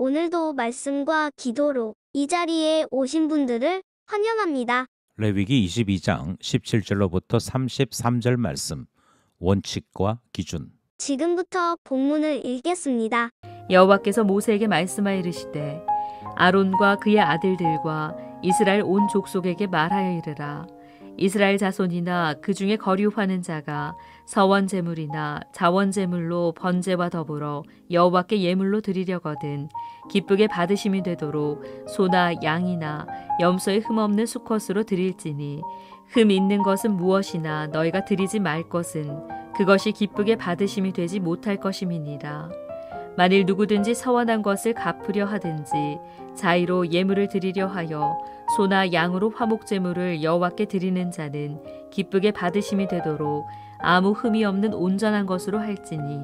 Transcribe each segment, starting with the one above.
오늘도 말씀과 기도로 이 자리에 오신 분들을 환영합니다. 레위기 22장 17절로부터 33절 말씀, 원칙과 기준. 지금부터 본문을 읽겠습니다. 여호와께서 모세에게 말씀하여 이르시되 아론과 그의 아들들과 이스라엘 온 족속에게 말하여 이르라. 이스라엘 자손이나 그 중에 거류하는 자가 서원 제물이나 자원 제물로 번제와 더불어 여호와께 예물로 드리려거든 기쁘게 받으심이 되도록 소나 양이나 염소의 흠 없는 수컷으로 드릴지니 흠 있는 것은 무엇이나 너희가 드리지 말 것은 그것이 기쁘게 받으심이 되지 못할 것임이니라. 만일 누구든지 서원한 것을 갚으려 하든지 자의로 예물을 드리려 하여 소나 양으로 화목제물을 여호와께 드리는 자는 기쁘게 받으심이 되도록 아무 흠이 없는 온전한 것으로 할지니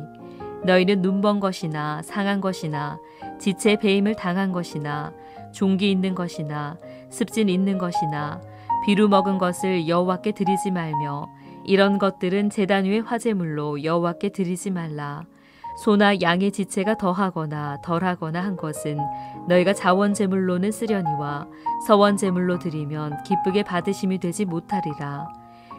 너희는 눈먼 것이나 상한 것이나 지체 배임을 당한 것이나 종기 있는 것이나 습진 있는 것이나 비루 먹은 것을 여호와께 드리지 말며 이런 것들은 제단 위의 화제물로 여호와께 드리지 말라. 소나 양의 지체가 더하거나 덜하거나 한 것은 너희가 자원제물로는 쓰려니와 서원제물로 드리면 기쁘게 받으심이 되지 못하리라.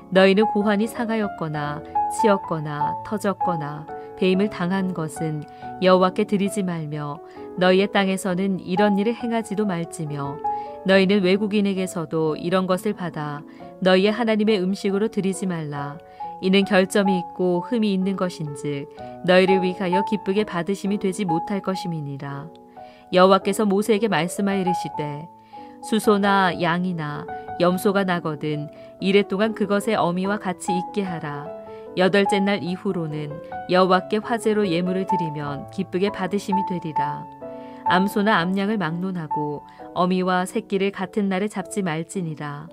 너희는 고환이 상하였거나 치였거나 터졌거나 배임을 당한 것은 여호와께 드리지 말며 너희의 땅에서는 이런 일을 행하지도 말지며 너희는 외국인에게서도 이런 것을 받아 너희의 하나님의 음식으로 드리지 말라. 이는 결점이 있고 흠이 있는 것인즉 너희를 위하여 기쁘게 받으심이 되지 못할 것임이니라. 여호와께서 모세에게 말씀하여 이르시되 수소나 양이나 염소가 나거든 이레 동안 그것의 어미와 같이 있게 하라. 8째 날 이후로는 여호와께 화제로 예물을 드리면 기쁘게 받으심이 되리라. 암소나 암양을 막론하고 어미와 새끼를 같은 날에 잡지 말지니라.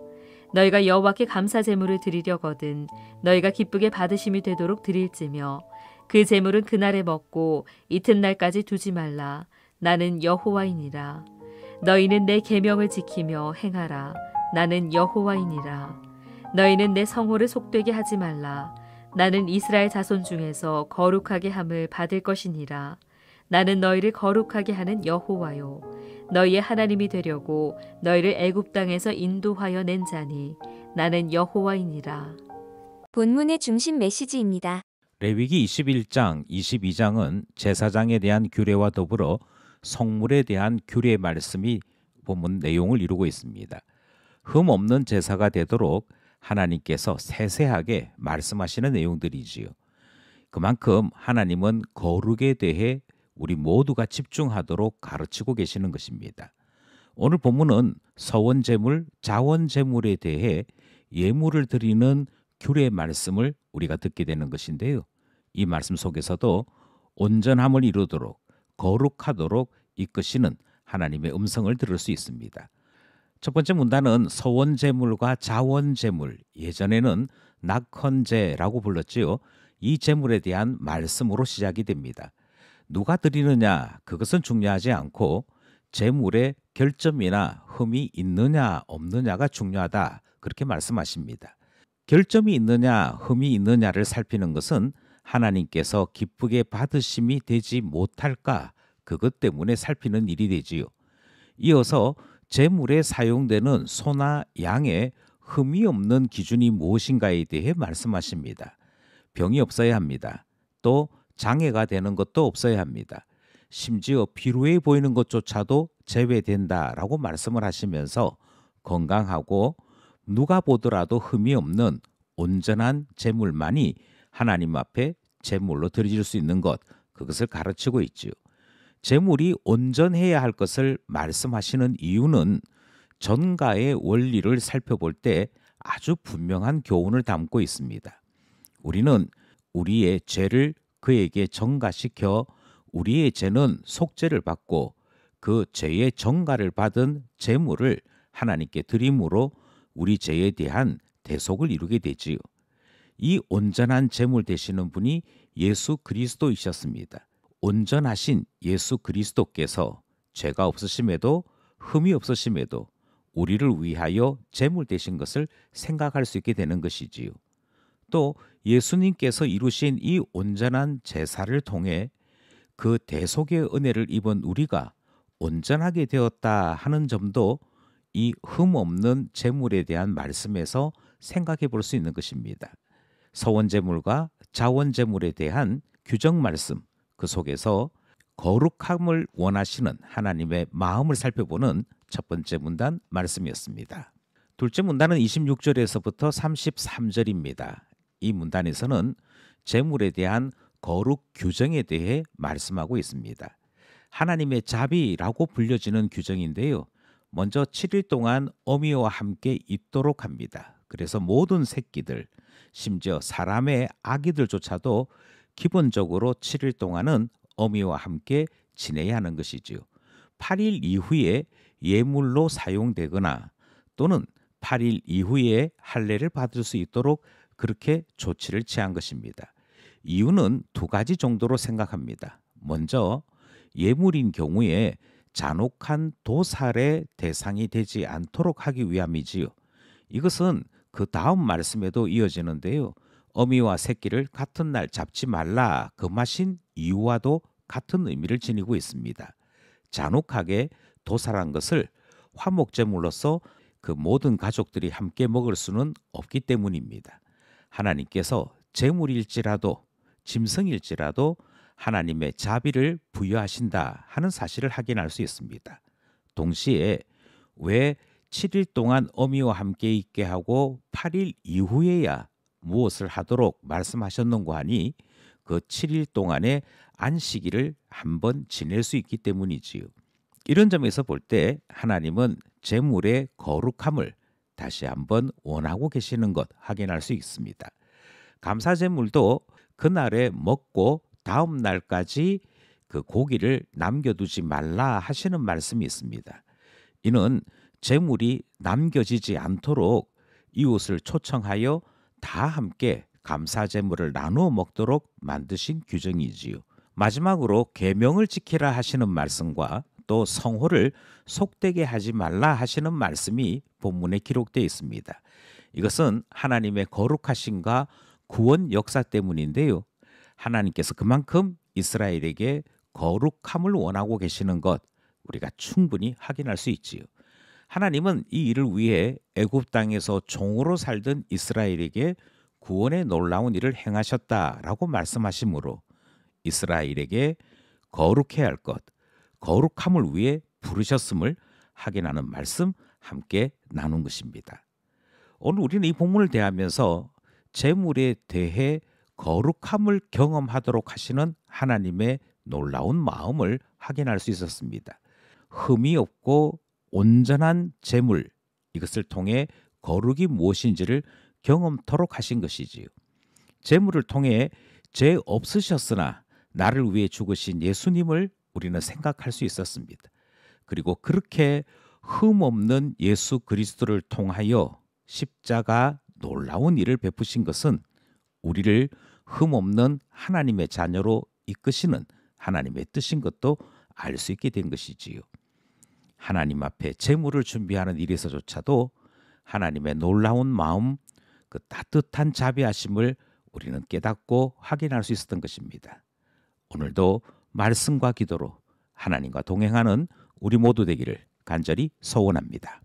너희가 여호와께 감사 제물을 드리려거든 너희가 기쁘게 받으심이 되도록 드릴지며 그 제물은 그날에 먹고 이튿날까지 두지 말라. 나는 여호와이니라. 너희는 내 계명을 지키며 행하라. 나는 여호와이니라. 너희는 내 성호를 속되게 하지 말라. 나는 이스라엘 자손 중에서 거룩하게 함을 받을 것이니라. 나는 너희를 거룩하게 하는 여호와요 너희의 하나님이 되려고 너희를 애굽 땅에서 인도하여 낸 자니 나는 여호와이니라. 본문의 중심 메시지입니다. 레위기 21장, 22장은 제사장에 대한 규례와 더불어 성물에 대한 규례 말씀이 본문 내용을 이루고 있습니다. 흠 없는 제사가 되도록 하나님께서 세세하게 말씀하시는 내용들이지요. 그만큼 하나님은 거룩에 대해 우리 모두가 집중하도록 가르치고 계시는 것입니다. 오늘 본문은 서원제물, 자원제물에 대해 예물을 드리는 규례 말씀을 우리가 듣게 되는 것인데요. 이 말씀 속에서도 온전함을 이루도록 거룩하도록 이끄시는 하나님의 음성을 들을 수 있습니다. 첫 번째 문단은 서원제물과 자원제물, 예전에는 낙헌제라고 불렀지요. 이 제물에 대한 말씀으로 시작이 됩니다. 누가 드리느냐 그것은 중요하지 않고 제물의 결점이나 흠이 있느냐 없느냐가 중요하다 그렇게 말씀하십니다. 결점이 있느냐 흠이 있느냐를 살피는 것은 하나님께서 기쁘게 받으심이 되지 못할까 그것 때문에 살피는 일이 되지요. 이어서 제물에 사용되는 소나 양의 흠이 없는 기준이 무엇인가에 대해 말씀하십니다. 병이 없어야 합니다. 또 장애가 되는 것도 없어야 합니다. 심지어 피로해 보이는 것조차도 제외된다라고 말씀을 하시면서 건강하고 누가 보더라도 흠이 없는 온전한 제물만이 하나님 앞에 제물로 드릴 수 있는 것, 그것을 가르치고 있지요. 제물이 온전해야 할 것을 말씀하시는 이유는 전가의 원리를 살펴볼 때 아주 분명한 교훈을 담고 있습니다. 우리는 우리의 죄를 그에게 전가시켜 우리의 죄는 속죄를 받고 그 죄의 전가를 받은 제물을 하나님께 드림으로 우리 죄에 대한 대속을 이루게 되지요. 이 온전한 제물 되시는 분이 예수 그리스도이셨습니다. 온전하신 예수 그리스도께서 죄가 없으심에도 흠이 없으심에도 우리를 위하여 제물 되신 것을 생각할 수 있게 되는 것이지요. 또 예수님께서 이루신 이 온전한 제사를 통해 그 대속의 은혜를 입은 우리가 온전하게 되었다 하는 점도 이 흠없는 제물에 대한 말씀에서 생각해 볼 수 있는 것입니다. 서원제물과 자원제물에 대한 규정 말씀, 그 속에서 거룩함을 원하시는 하나님의 마음을 살펴보는 첫 번째 문단 말씀이었습니다. 둘째 문단은 26절에서부터 33절입니다. 이 문단에서는 제물에 대한 거룩 규정에 대해 말씀하고 있습니다. 하나님의 자비라고 불려지는 규정인데요. 먼저 7일 동안 어미와 함께 있도록 합니다. 그래서 모든 새끼들, 심지어 사람의 아기들조차도 기본적으로 7일 동안은 어미와 함께 지내야 하는 것이지요. 8일 이후에 예물로 사용되거나 또는 8일 이후에 할례를 받을 수 있도록 그렇게 조치를 취한 것입니다. 이유는 두 가지 정도로 생각합니다. 먼저 예물인 경우에 잔혹한 도살의 대상이 되지 않도록 하기 위함이지요. 이것은 그 다음 말씀에도 이어지는데요. 어미와 새끼를 같은 날 잡지 말라 금하신 이유와도 같은 의미를 지니고 있습니다. 잔혹하게 도살한 것을 화목제물로서 그 모든 가족들이 함께 먹을 수는 없기 때문입니다. 하나님께서 제물일지라도 짐승일지라도 하나님의 자비를 부여하신다 하는 사실을 확인할 수 있습니다. 동시에 왜 7일 동안 어미와 함께 있게 하고 8일 이후에야 무엇을 하도록 말씀하셨는고 하니 그 7일 동안의 안식일을 한번 지낼 수 있기 때문이지요. 이런 점에서 볼 때 하나님은 제물의 거룩함을 다시 한번 원하고 계시는 것 확인할 수 있습니다. 감사제물도 그날에 먹고 다음 날까지 그 고기를 남겨두지 말라 하시는 말씀이 있습니다. 이는 제물이 남겨지지 않도록 이웃을 초청하여 다 함께 감사제물을 나누어 먹도록 만드신 규정이지요. 마지막으로 계명을 지키라 하시는 말씀과 또 성호를 속되게 하지 말라 하시는 말씀이 본문에 기록되어 있습니다. 이것은 하나님의 거룩하심과 구원 역사 때문인데요. 하나님께서 그만큼 이스라엘에게 거룩함을 원하고 계시는 것 우리가 충분히 확인할 수 있지요. 하나님은 이 일을 위해 애굽 땅에서 종으로 살던 이스라엘에게 구원의 놀라운 일을 행하셨다라고 말씀하시므로 이스라엘에게 거룩해야 할 것, 거룩함을 위해 부르셨음을 확인하는 말씀 함께 나눈 것입니다. 오늘 우리는 이 본문을 대하면서 제물에 대해 거룩함을 경험하도록 하시는 하나님의 놀라운 마음을 확인할 수 있었습니다. 흠이 없고 온전한 제물, 이것을 통해 거룩이 무엇인지를 경험토록 하신 것이지요. 제물을 통해 죄 없으셨으나 나를 위해 죽으신 예수님을 우리는 생각할 수 있었습니다. 그리고 그렇게 흠없는 예수 그리스도를 통하여 십자가 놀라운 일을 베푸신 것은 우리를 흠없는 하나님의 자녀로 이끄시는 하나님의 뜻인 것도 알 수 있게 된 것이지요. 하나님 앞에 제물을 준비하는 일에서조차도 하나님의 놀라운 마음, 그 따뜻한 자비하심을 우리는 깨닫고 확인할 수 있었던 것입니다. 오늘도 말씀과 기도로 하나님과 동행하는 우리 모두 되기를 간절히 소원합니다.